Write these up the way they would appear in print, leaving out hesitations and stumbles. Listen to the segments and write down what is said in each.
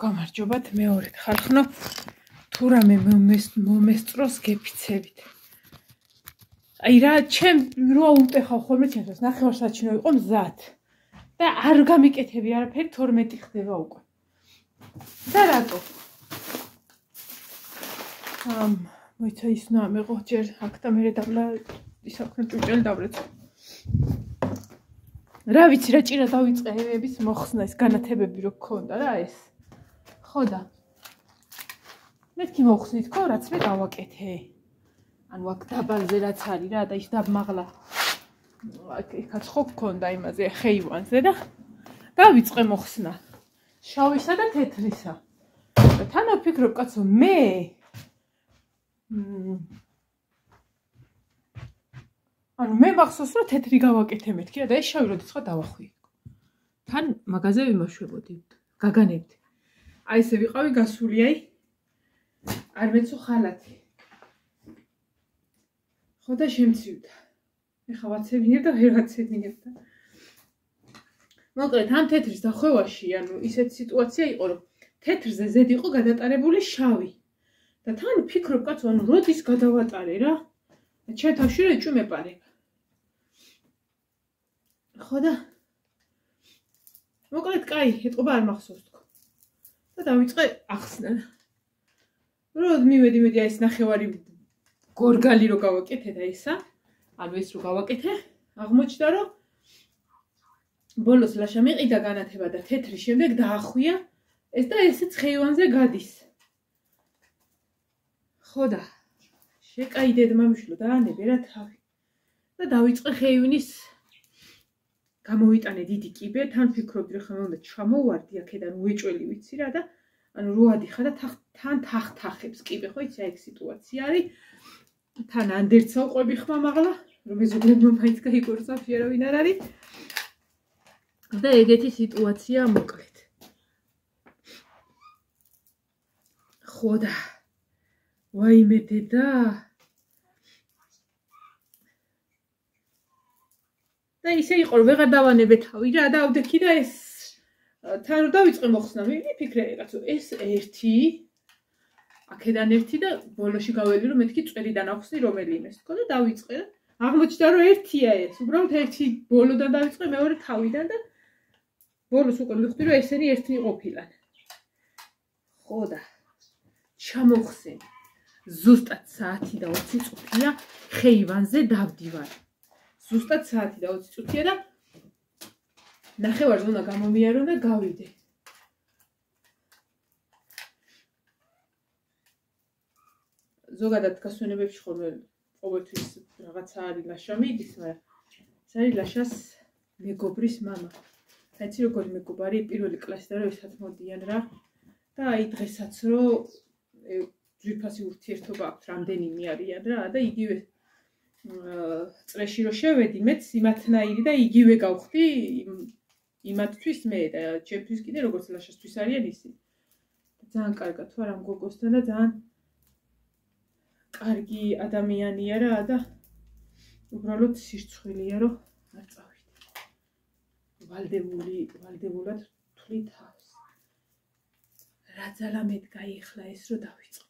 გამარჯობათ მეორედ ხარხნო თუ რამე მომესწროს გეფიცებით. აი რა ჩემ რა უტეხავ ხოლმე ჩემს ნახევარსაათში იყო მზად და არ გამიკეთები არაფერი 12 ხდება უკვე. და რატო? მოიცა ის ნამეღო ჯერ აქ და მე დავლა ის აქ ჭუჭელი დავრეცო. რა ვიცი რა ჭირა დავიწყე ემების მოხსნა ეს განათებები რო გქონდა რა ეს. ხო და მეთქი მოხსნით ხო რაც მე გავაკეთე. ანუ აქ დაბალზე რაც არის რა და ის დაბმაღლა. აქაც ხო გქონდა იმაზე ხეივანზე და დავიწყე მოხსნა. შავისა და თეთრისა. და თან ვფიქრობ კაცო მე ანუ მე მახსოვს რომ თეთრი გავაკეთე მეთქი და ეს შავი როდესაც დავახვიე. თან მაღაზია ვიმაშვებოდი, გაგანებდი. აი ესე ვიყავი გასული აი არ მეცო ხალათი. ხო და შემცივდა. ეხა ვაცებინებ და ვერ ვაცებინებ და. მოკლედ ამ თეთრის დახვევაში ანუ ისეთი სიტუაცია იყო რომ თეთრზე ზედ იყო გადატარებული შავი. და თან ვფიქრობ კაცო ანუ როდის გადავატარე რა? ჩემ თავში რა ეჭვი მეპარება. ხო და მოკლედ კაი, ეთყობა არ მახსოვს თქო. და დავიწყე ახსნა. რომ მივედი ეს ნახევარი გორგალი რო გავაკეთე და ისა, ანუ ეს რო გავაკეთე, აღმოჩნდა რომ ბოლოს ლაშა მიყიდა განათება და თეთრი შემდეგ დაახვია ეს და ესეც ხეივანზე გადის. ხო და შეკაიდე მამიშლო დაანებე რა თავი. და დავიწყე ხეივნის გამოვიტანე დიდი კიბე, თან ფიქრობდი რომ ხომ უნდა ჩამოვარდი აქედან უეჭველი ვიცი რა და ანუ რო ადიხა და თან თახთახებს კიბე ხო იცი აი ეს სიტუაცია არის. თან ანდერცა უყვები ხმა მაღლა, რომ მეზობლებმა მაინც გაიგორცავში არავინ არ არის. და ეგეთი სიტუაცია მოკლედ. ხო და ვაიმე დედა და ისე იყო რომ ვეღარ დავანებე თავი რა და ავდექი და ეს თან რო დავიწყე მოხსნა მიფიქრე კაცო ეს ერთი აქედან ერთი და ბოლოში გაველი რომ მეთქი წვერიდან ახსნი რომელიმე თქო და დავიწყე და აღმოჩნდა რომ ერთია ეს უბრალოდ ერთი ბოლოდან დავიწყე მეორე თავიდან და ბოლოს უკვე მივხვდი რომ ესენი ერთნი ყოფილან. ხო და ჩამოვხსენი ზუსტად საათი და 20 წუთია ხეივანზე დავდივარ. ზუსტად საათი და 20 წუთია და ნახევარზე უნდა გამომიარო და გავიდე. ზოგადად გასვენებებში ხოლმე ყოველთვის რაღაცა არის ლაშა მიდის, მაგრამ ეს არის ლაშას მეგობრის მამა. საერთოდ როგორ მეგობარი პირველი კლასიდან რომ ესაც მოდიან რა და აი დღესაც რომ ძვირფასი ურთიერთობა აქვს რამდენიმე არიან რა და იგივე წრეში რო შევედი მეც იმათნაირი და იგივე გავხდი იმათთვის მე და ჩემთვის კიდე როგორც ლაშასთვის არიან ისი. ძალიან კარგად თუ არა მგოგოსთან და ძალიან კარგი ადამიანია რა და უბრალოდ სირცხვილია რომ არ წავიდე. ვალდებულად თვლი თავს. რა ძალა მედგა ეხლა ეს რო დავიწყე.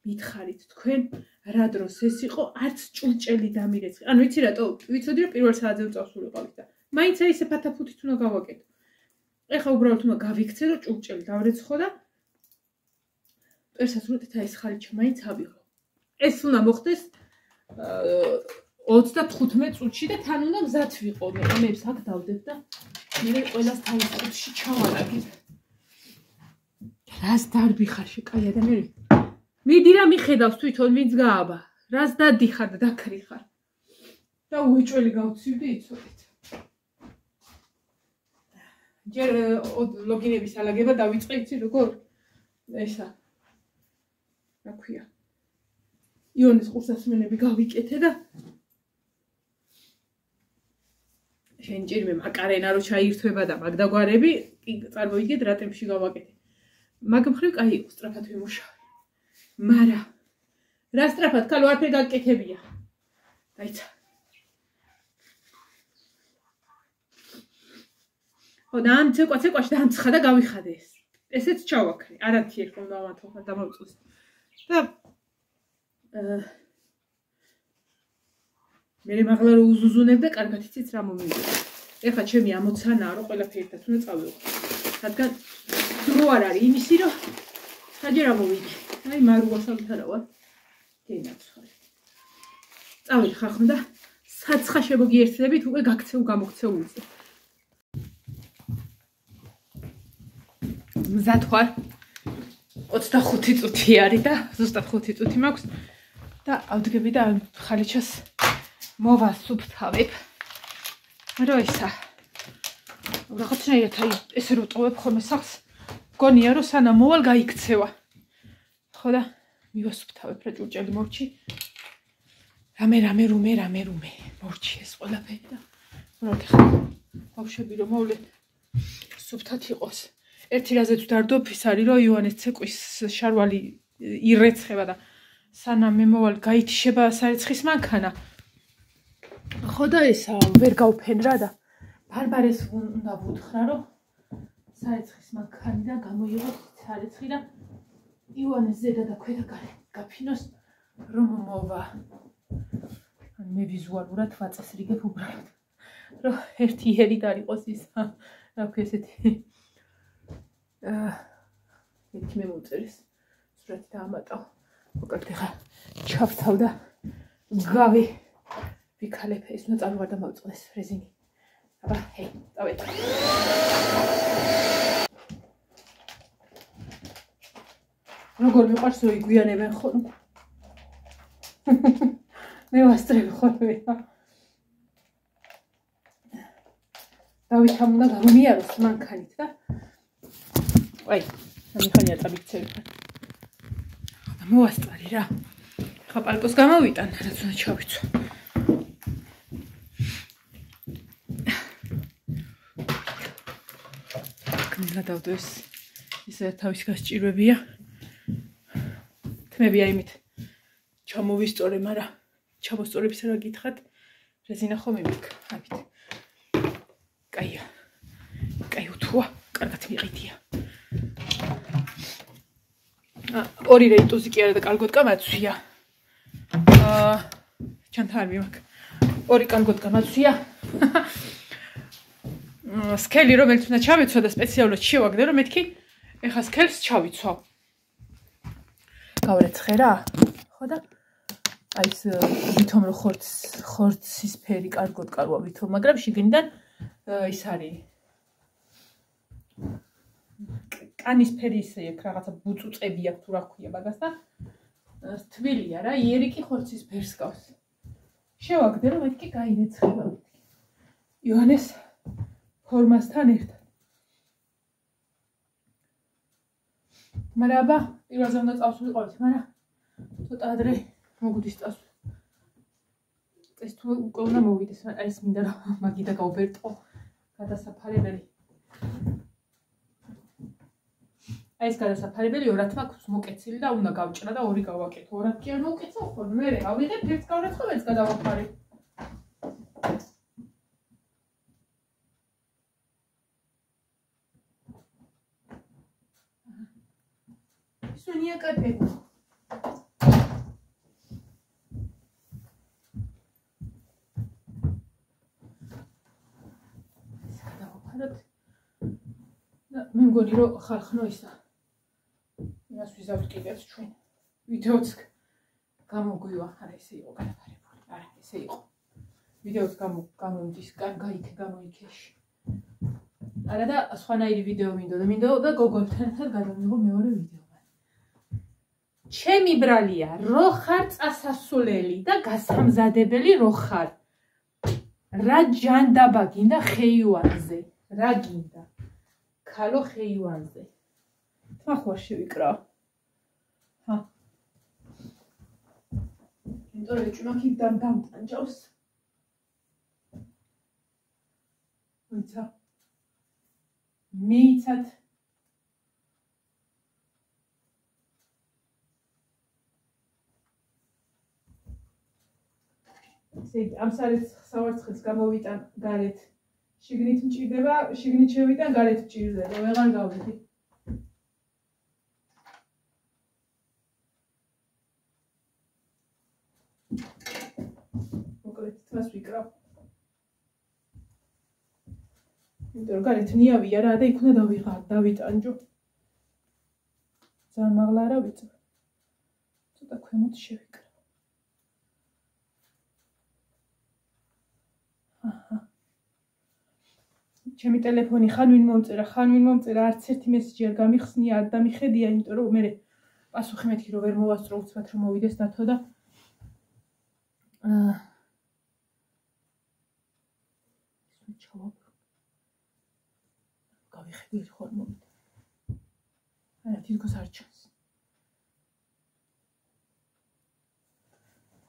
მითხარით თქვენ რა დროს ეს იყო არც ჭურჭელი დამირეცხი. ანუ ვიცი რატო? ვიცოდი რომ პირველ საათზე წავსულიყავით და მაინც აი ესე ფათაფუთით უნდა გავაკეთო. ეხლა უბრალოდ უნდა გავიქცე რომ ჭურჭელი დავრეცხო და პერსას როდესაც ეს ხალიჩა მაინც ავიღო. ეს უნდა მოხდეს 35 წუთში და თან უნდა მზად ვიყო მე ამებს აქ დავდებ და მე ყველას თავის წუთში ჩავარაგებ. რას დარბიხარ შეკაი ადამიანი? მიდი რა მიხედავს თვითონ ვინც გააბა. რას დადიხარ და დაქრიხარ. და უეჭველი გავცივდი იცოდეთ. ჯერ ლოგინების ალაგება დავიწყე იცი როგორ? ესა. რა ქვია? იონის ყურსასმენები გავიკეთე და შენ ჭირმე მაკარენა რო ჩაირთვება და მაგდაგვარები წარმოიდგეთ რა ტემპში გავაკეთე. მაგ მხრივ კაი იყო სწრაფად ვიმუშავე. მარა რა სწრაფად ქალო არაფერი გაკეთებია. დაიცა. ხო და ამ ცეკვაში და ამ ცხადა გავიხადე ეს. ესეც ჩავაქრე. არათი ერთხელ დავამთავრე დამავიწყოს. და მე მაღლა რო უზუზუნებ და კარგად იცით რა მომივიდა. ეხლა ჩემი ამოცანაა რომ ყველაფერი ერთად უნდა წავიღო. რადგან დრო არ არის იმისი რომ საჯერ ამოვიდე. აი მარუასალით არა ვარ. გენაცვალე. წავიდე ხახო და საცხა შემოგიერთდებით უკვე გაქცევ გამოგცეულზე. მზად ვარ. 25 წუთი არის და ზუსტად 5 წუთი მაქვს და ავდგები და ხალიჩას მოვასუფთავებ. რო ისა. რაღაცნაირად აი ესე რო ტოვებ ხოლმე სახს, გონია რომ სანამ მოვალ გაიქცევა. ხო და მივასუფთავებ რა ჭურჭელი მორჩი. რამე რუმე მორჩი ეს ყველაფერი და მოვიდე ხა. ბავშვები რომ მოვლე სუფთად იყოს. ერთი რაზეც ვდარდობ ის არის რომ ივანეს ცეკვის შარვალი ირეცხება და სანამ მე მოვალ გაითიშება სარეცხის მანქანა. ხო და ესა ვერ გავფენ რა და ბარბარეს უნდა ვუთხრა რომ სარეცხის მანქანიდან გამოიღოს სარეცხი და ივანეს ზედა და ქვედა გაფინოს რომ მოვა. ან მე ვიზუალურად ვაწესრიგებ უბრალოდ რომ ერთი ერი და იყოს ის რა ქვია ესეთი ერთი მე მომწერის სურათი დაამატავ. მოკლედ ხა ჩავთავ და გავი ვიქალებ ეს უნდა წამოვარ და მოვწყდეს რეზინი. აბა ჰეი დავედა. როგორ მიყვარს რომ იგვიანებენ ხოლმე. მე ვასწრებ ხოლმე. დავითამ უნდა გამომიაროს მანქანით და აი, სამიხანია წამიქცევი. და მოვასწარი რა. ხა პალტოს გამოვიტან, რაც უნდა ჩავიცვა. გადავდო ეს თავის გასჭირვებია. თმები აიმით ჩამოვისწორე, მაგრამ ჩამოსწორების რა გითხათ? რეზინა ხომ იმიქ, ამით. კაია. კაი უთუა, კარგად მიყიდია. ორი რეიტუზი კი არა და კარგოდ გამაცვია. ჩანთან არ მიმაქ. ორი კარგოდ გამაცვია. სკელი რომელიც უნდა ჩავიცვა და სპეციალურად შევაგდე რომ მეთქი ეხა სკელს ჩავიცვა. გავრეცხე რა. ხო და აი ეს ვითომ რომ ხორცის ფერი კარგოდ კარვა ვითომ, მაგრამ შიგნიდან ის არის კანის ფერი ისე აქვს რაღაცა ბუწუწები აქვს თუ რა ქვია მაგას და თბილია რა, იერი კი ხორცის ფერს გავს. შევაგდე რომ მეთქი გაინეცხება. ივანეს ფორმასთან ერთად. მაგრამ აბა, პირველზე უნდა წავსულიყავით, მაგრამ ცოტა ადრე მოგვდის წასვლა. ეს თუ უკვე უნდა მოვიდეს, აი ეს მინდა რომ მაგიდა გავბერტყო გადასაფარებელი. აი ეს გადასაფარებელი 2-ად მაქვს მოკეცილი და უნდა გავჭრა და 2 გავაკეთო. 2-ად კი არ მოვკეცავ ხოლმე, მე ავიღებ ერთს გავრეცხო, ერთს გადავაფარე. Sonia Capello. მე მგონი რომ ხალხნო ისა. იმას ვიზავთ კიდეც ჩვენ. ვიდეოც გამოგვივა, არა ესე იყო გადაფარებული. არა, ესე იყო. ვიდეოც გამომდის, გაიქე გამოიქეში. არა და სხვანაირი ვიდეო მინდოდა გოგოლთან ერთად გადავიღო მეორე ვიდეო. ჩემი ბრალია, რო ხარ წასასულელი და გასამზადებელი რო ხარ. რა ჯანდაბა გინდა ხეივანზე, რა გინდა? ქალო ხეივანზე. თმახوار შევიკრა. ჰა. იმიტომ რომ ჭუმაკი დამტანჯავს. ვიცა. მეიცად ამ სავარცხელს გამოვიტან გარეთ. შიგნით მჭირდება, შიგნით შევიტან, გარეთ მჭირდება. ვეღარ გავდივი. თავს ვიკრავ. იმიტომ რომ გარეთ ნიავია რა და იქ უნდა დავიტანჯო. ძალიან მაღლა არა ვიწევ. ცოტა ქვემოთ შევიკრავ. ჩემი ტელეფონი ხან ვინ მომწერა, არც ერთი მესიჯი არ გამიხსნია, არ დამიხედია, იმიტომ რომ მე პასუხი მეთქი რომ ვერ მოვასწრო უცბად რომ მოვიდეს დათო და გავიხედით ხარ მომით. არა თითქოს არ ჩანს.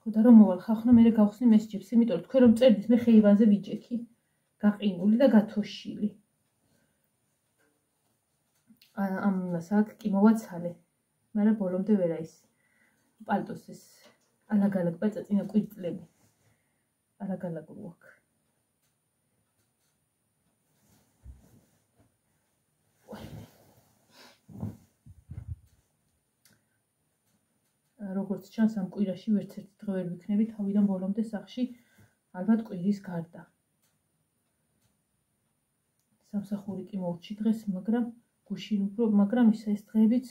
ხო და რომ მოვალ ხახნო მე გავხსნი მესიჯებს, იმიტომ რომ თქვენ რომ წერდით მე ხეივანზე ვიჭექი. გაყინული და გათოშილი. ამას აქ კი მოვაცალე. მაგრამ ბოლომდე ვერა ის პალტოს ეს ალაგ-ალაგ პაწაწინა კვირტლები. ალაგ-ალაგ ვუაქ. როგორც ჩანს ამ კვირაში ვერც ერთი დღე ვერ ვიქნები თავიდან ბოლომდე სახში, ალბათ კვირის გარდა. სამსახური კი მოვჭი დღეს, მაგრამ გუშინ უფრო, მაგრამ ეს დღეებიც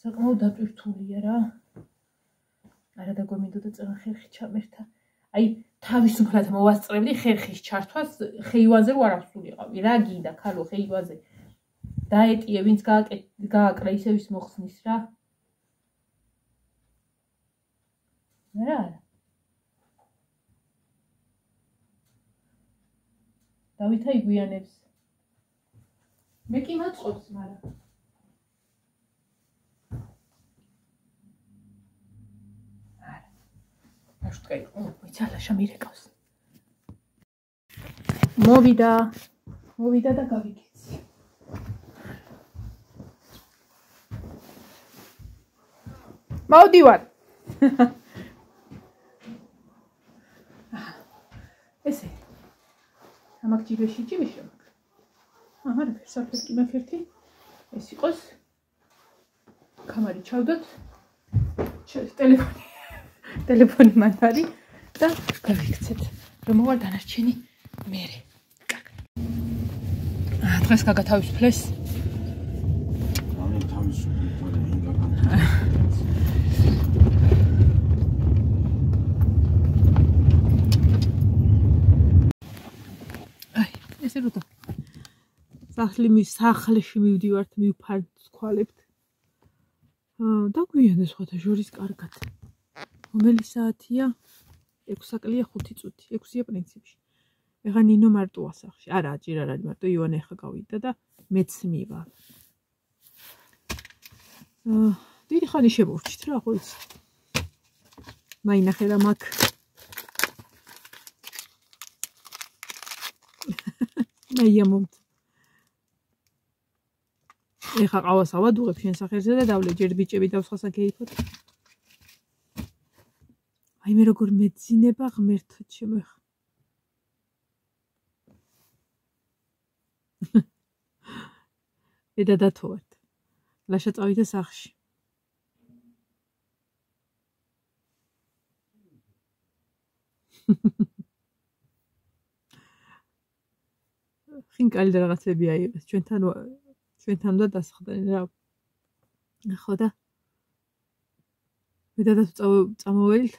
საკმაოდ დატვირთულია რა. არა დაგვემინდოდა წეღან ხერხი ჩამერთა. აი, თავისუფლად მოვასწრებდი ხერხის ჩართვას, ხეივანზე რო არ ავსულიყავი. რა გინდა, ქალო, ხეივანზე. დაეტიე, ვინც გააკრა ისე ვის მოხსნის რა. რა. დავითა იგვიანებს. მე კი მაწყობს, მაგრამ არა. აშტყე, ვიცალაშა მირეკავს. მოვიდა და გავიქეცი. მოვდივარ. ესე ამაკ ჯიბეში მაგ. მაგრამ საფეთ კი მაქვს ერთი. ეს იყოს. კამარი ჩავდოთ. ტელეფონი მან არის და გავიქცეთ. რომ მოვალ დანარჩენი მერე. დღეს გაგათავისუფლეს. ესე როდა სახლში მივდივართ, მივფარცვალებთ. დაგვიანდა სხვათა შორის კარგად. რომელი საათია? 6-საკლია 5 წუთი. 6-ია პრინციპში. ეხა ნინო მარტოა სახლში. არა, ჯერ არ არის მარტო, ივანე ხა გავიდა და მეც მივა. დიდი ხანი შემოვჭით რა, ხო იცი. მაინახე რა მაქვს. მაიამობთ. ეხა ყავას ავადუღებ შენ სახერზე და დავლე ჯერ ბიჭები დავსხასა გეიფოთ. აი მე როგორ მეძინება ღმერთო ჩემო ეხა. ედა დათოვართ. ლაშა წავიდა სახში. ხინკალი და რაღაცები აიღეს. ჩვენთან უნდა დასხდნენ რა. ხო და მე და წამოველთ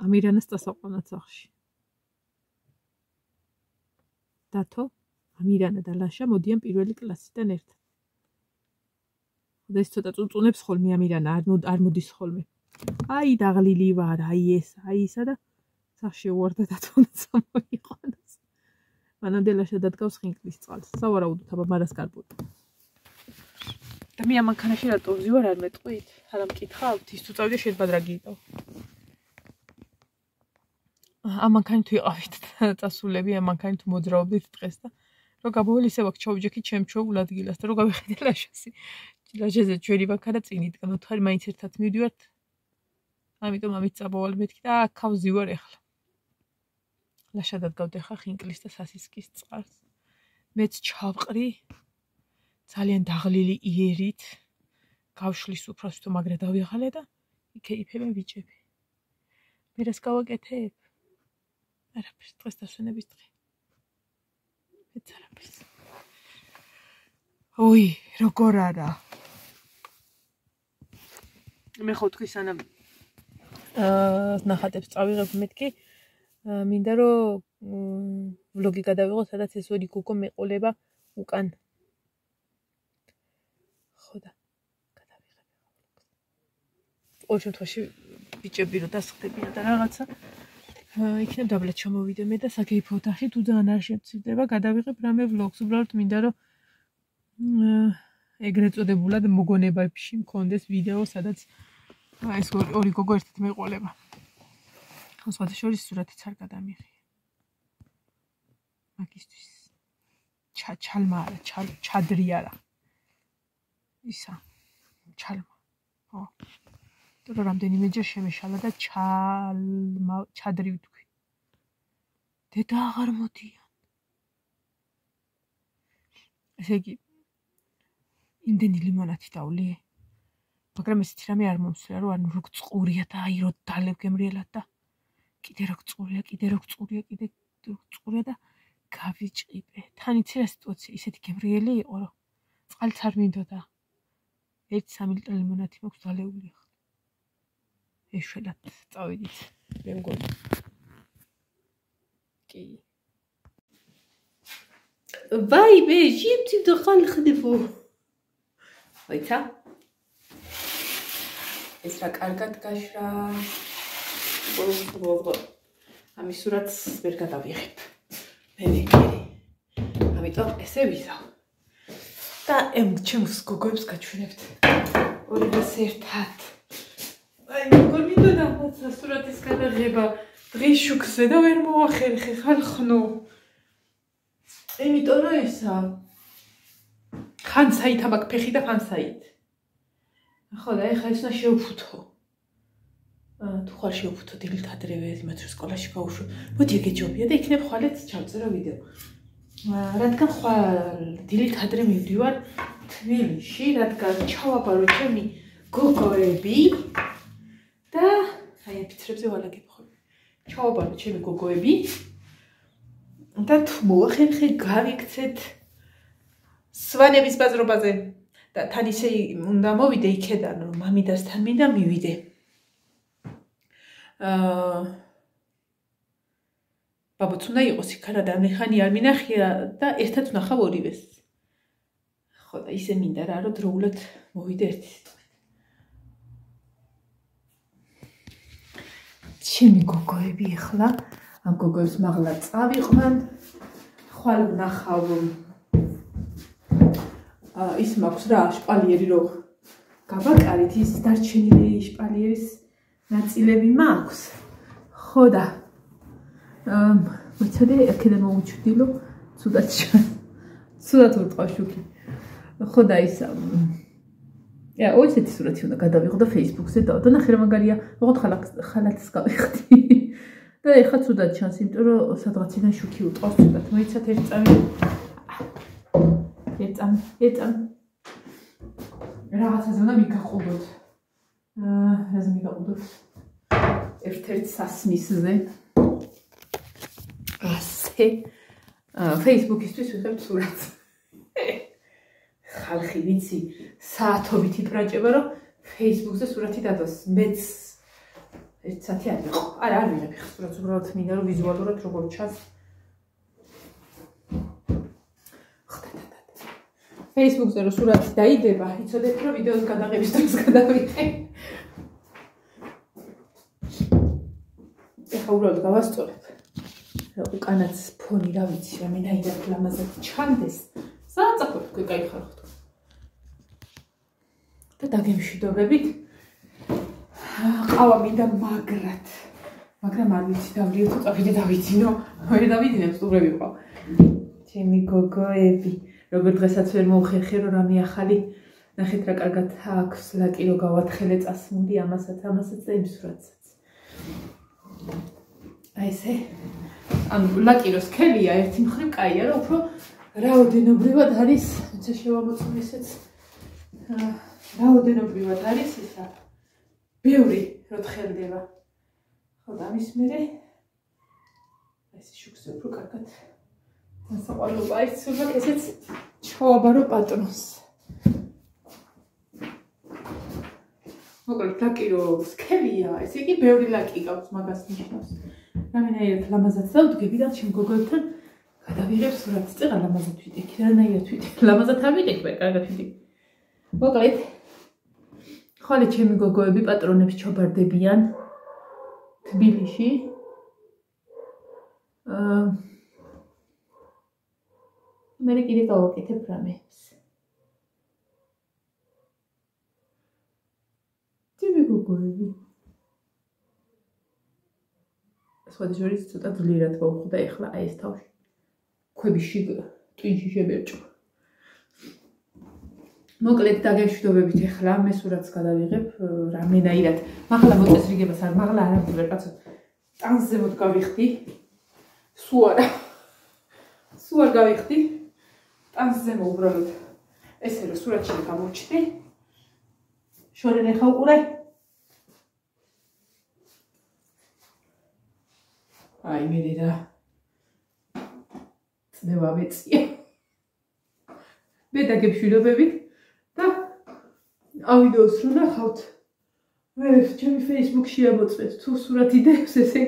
ამირანას დასაყვანად სახში. დათო, ამირანა და ლაშა მოდიან პირველი კლასიდან ერთად. და ეს ცოტა წუნწუნებს ხოლმე ამირანა, არ მოდის ხოლმე. აი დაღლილი ვარ, აი ეს, აი ისა და სახში უვარდა დათო წამოიყვანოს. მანამდე ლაშა დადგავს ხინკლის წყალს. სავარაუდოდ აბა მარას კარბოდი. და მე ამ მანქანაში რატო ვზივარ არ მეტყვით? არა მკითხავთ, ის თუ წავიდე შენ ბად რა გიყავ. ამ მანქანით ვიყავით წასულები, ამ მანქანით მოძრაობდით დღეს და რო გამოველი ისე ვაქ ჩაუჯექი ჩემ ჩოულ ადგილას და რო გავიხედე ლაშასი. ლაშაზე ჩვენი მანქანა წინ იდგა, მოთხარი მაინც ერთად მივდივართ. ამიტომ ამით წამოვალ მეთქი და აქ ავზივარ ახლა. ლაშა დადგავდა ხა ხინკლის და სასისკის წყალს. მეც ჩავყრი ძალიან დაღლილი იერით გავშლის უფროს თუ მაგრა დავიღალე და იქეიფებენ ბიჭები. მე რას გავაკეთებ? არაფერს, დღეს დასვენების დღე. მეც არაფერს. ოი, როგორ არა. მე ხო თქვი სანამ ნახატებს წავიღებ მეთქი, მინდა რომ ვლოგი გადავიღო, სადაც ეს ორი გოგო მეყოლება უკან. ხო და გადავიღებ ვლოგს. ყოველ შემთხვევაში ბიჭები რო დასხდებიან და რაღაცა იქნებ დაბლად ჩამოვიდე მე და საგეიფო ოთახი თუ ძალიან არ შემცირდება, გადავიღებ რამე ვლოგს. უბრალოდ მინდა რომ ეგრეთ წოდებულად მოგონებებში მქონდეს ვიდეო, სადაც ეს ორი გოგო ერთად მეყოლება. სხვათა შორის სურათიც არ გადამიღია. მაგისთვის ჩალმა არა, ჩადრი არა. ისა, ჩალმა. ხო. თორე რამდენიმეჯერ შემეშალა და ჩადრი ვთქვი. დედა აღარ მოდიან. ესე იგი იმდენი ლიმონათი დავლიე. მაგრამ ესეთი რამე არ მომსვლია, რომ ანუ როგორ წყურია და აი რო დალევ გემრიელად და კიდე რო წყურია, კიდე რო წყურია, კიდე რო წყურია და გავიჭყიპე. თან იცი რა სიტუაცია, ისეთი გემრიელი იყო, რომ წყალიც არ მინდოდა. 1-3 ლიტრი ლიმონათი მაქვს დალეული ახლა. ეშველად წავიდით, მე მგონი. კი. ვაი, მე ჟიფტი და ხალხდებო. ვაიცა? ეს რა კარგად გაშრა. ამის სურათს ვერ გადავიღებ. მე. ამიტომ ესე ვიზავ. და ჩემს გოგოებს გაჩვენებთ. ორივეს ერთად. აი, როგორ მინდოდა მოცა სურათის გადაღება დღის შუქზე და ვერ მოახერხე ხალხნო. იმიტომ რომ ესა ხან საით ამაკ ფეხი და ხან საით. ხო და ეხლა ეს უნდა შევფუთო. თუ ხარ შევფუთო დილით ადრევე, იმათ რომ სკოლაში გავუშვა. მოდი ეგეჯობია და იქნებ ხვალეთ ჩავწერო ვიდეო. რადგან ხვალ დილით ადრე მივდივარ თბილისში, რადგან ჩავაბარო ჩემი გოგოები და აი ფიცრებზე ვალაგებ ხოლმე. ჩავაბარო ჩემი გოგოები და თუ მოახერხე გავიქცეთ სვანების ბაზრობაზე და თან ისე უნდა მოვიდე იქედან რომ მამიდასთან მინდა მივიდე. ბაბოც უნდა იყოს იქ რა და მეხანი არ მინახია და ერთად ვნახავ ორივეს. ხო და ისე მინდა რა რომ დროულად მოვიდე ერთი სიტყვით. ჩემი გოგოები ახლა ამ გოგოებს მაღლა წავიყვან. ხვალ ვნახავ ის მაქვს რა შპალიერი რო გავაკარით ის დარჩენილი შპალიერის ნაწილები მაქვს. ხო და მოიცადე აქედან მოვუჩვდილო ცუდად ურტყავ შუქი. ხო და ის ესეთი სურათი უნდა გადავიღო და Facebook-ზე და ნახე რა მაგარია, ოღონდ ხალათს გავიხდი. და ეხლა ცუდად ჩანს, იმიტომ რომ სადღაციდან შუქი უტყავს ცუდად. მოიცათ ერთ წამი. რაღაცაზე უნდა მიგაყუდოთ. რაზე მიგაყუდოთ? ერთ-ერთ სასმისზე. ასე. Facebook-ისთვის ვიღებ სურათს. ხალხი ვიცი, საათობით იპრაჭება, რომ Facebook-ზე სურათი დადოს. მეც 1 საათი არ ვიყო. არ ვიღებ ხა სურათს, უბრალოდ მინდა რომ ვიზუალურად როგორ ჩანს. Facebook-ზე რო სურათი დაიდება, იცოდეთ რომ ვიდეოს გადაღების დროს გადავიღე. ეხლა უბრალოდ გავასწორებ. უკანაც ფონი რა ვიცი, რამენაირად ლამაზად ჩანდეს. საწაფოდ თქვი გაიხაროთ. და დაგემშვიდობებით. ყავა მინდა მაგრად. მაგრამ არ ვიცი დავლიო თუ წავიდე დავიძინო. ვერ დავიძინებ, სტუმრები ვიყავ. ჩემი გოგოები, როგორ დღესაც ვერ მოვხერხე რომ რამე ახალი ნახეთ რა კარგად აქვს ლაკი რო გავათხელე წასმული ამასაც და იმ სურათსაც. აი ესე ან ლაკი რო სქელია ერთი მხრივ კაია რომ უფრო რაოდენობრივად არის, თუმცა შევამოწმე ესეც რაოდენობრივად არის ისა ბევრი რო თხელდება. ხო და მის მერე ეს შუქზე უფრო კარგად დასაყვალობა აიცურვა ესეც ჩავაბარო პატრონს. მოკლედ ლაკი რო სქელია, ესე იგი ბევრი ლაკი გაქვს მაგას ნიშნავს. რამენაირად ლამაზად დავდგები და ჩემ გოგოებთან გადავიღებ სურათს წეღა ლამაზად ვიდექი, რანაირად ვიდექი, ლამაზად არ ვიდექი, კარგად ვიდექი. მოკლედ ხოლე ჩემი გოგოები პატრონებს ჩაბარდებიან თბილისში. მე კიდე გავაკეთებ რამეს. ჩემი გოგოები. სხვადასხვა ცოტა ძლიერად მოვხვდა ეხლა აი ეს თავში. ქვებიში ტვინში შებერჭო. მოკლედ დაგეშვიდობებით ეხლა მე სურათს გადავიღებ რამენაირად. მაღლა მოწესრიგებას არ მაღლა არ ამბობ კაცო. ტანს ზემოთ გავიხდი. სულ არ გავიხდი. ტანს ზემო უბრალოდ ესე რომ სურათში გამოვჩდი. შორენ ეხა უყურე. აი მე და წნევა მეწია. მე დაგეშვიდობებით და ავიდეოს რო ნახავთ. მე ჩემი Facebook-ში ამოწმეთ თუ სურათი დევს ესე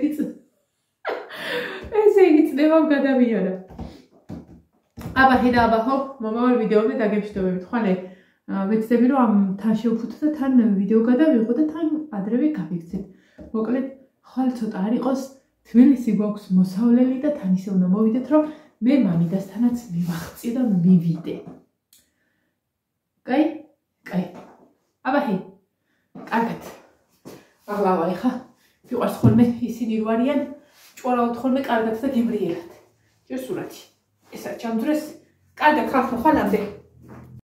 იგი წნევამ გადავიარა. აბა ჰედა აბა ხო მომავალ ვიდეოზე დაგეშვიდობებით. ხოლე ვეცდები რომ ამ თან შევფუთო და თან ვიდეო გადავიღო და თან ადრევე გავიქცეთ. მოკლედ ხვალ ცოტა არ იყოს თბილისი გვაქვს მოსავლელი და თან ისე უნდა მოვიდეთ რომ მე მამიდასთანაც მივახციე და მივიდე. კაი? კაი. აბა ჰე. კარგად. აღლავა ეხა. ვიყვარს ხოლმე ისინი რო არიან, ჭვარავთ ხოლმე კარგად და გემრიელად. ჯერ სურათი. ესა ჩამძრეს. კარგად ხალხო ხალამდე.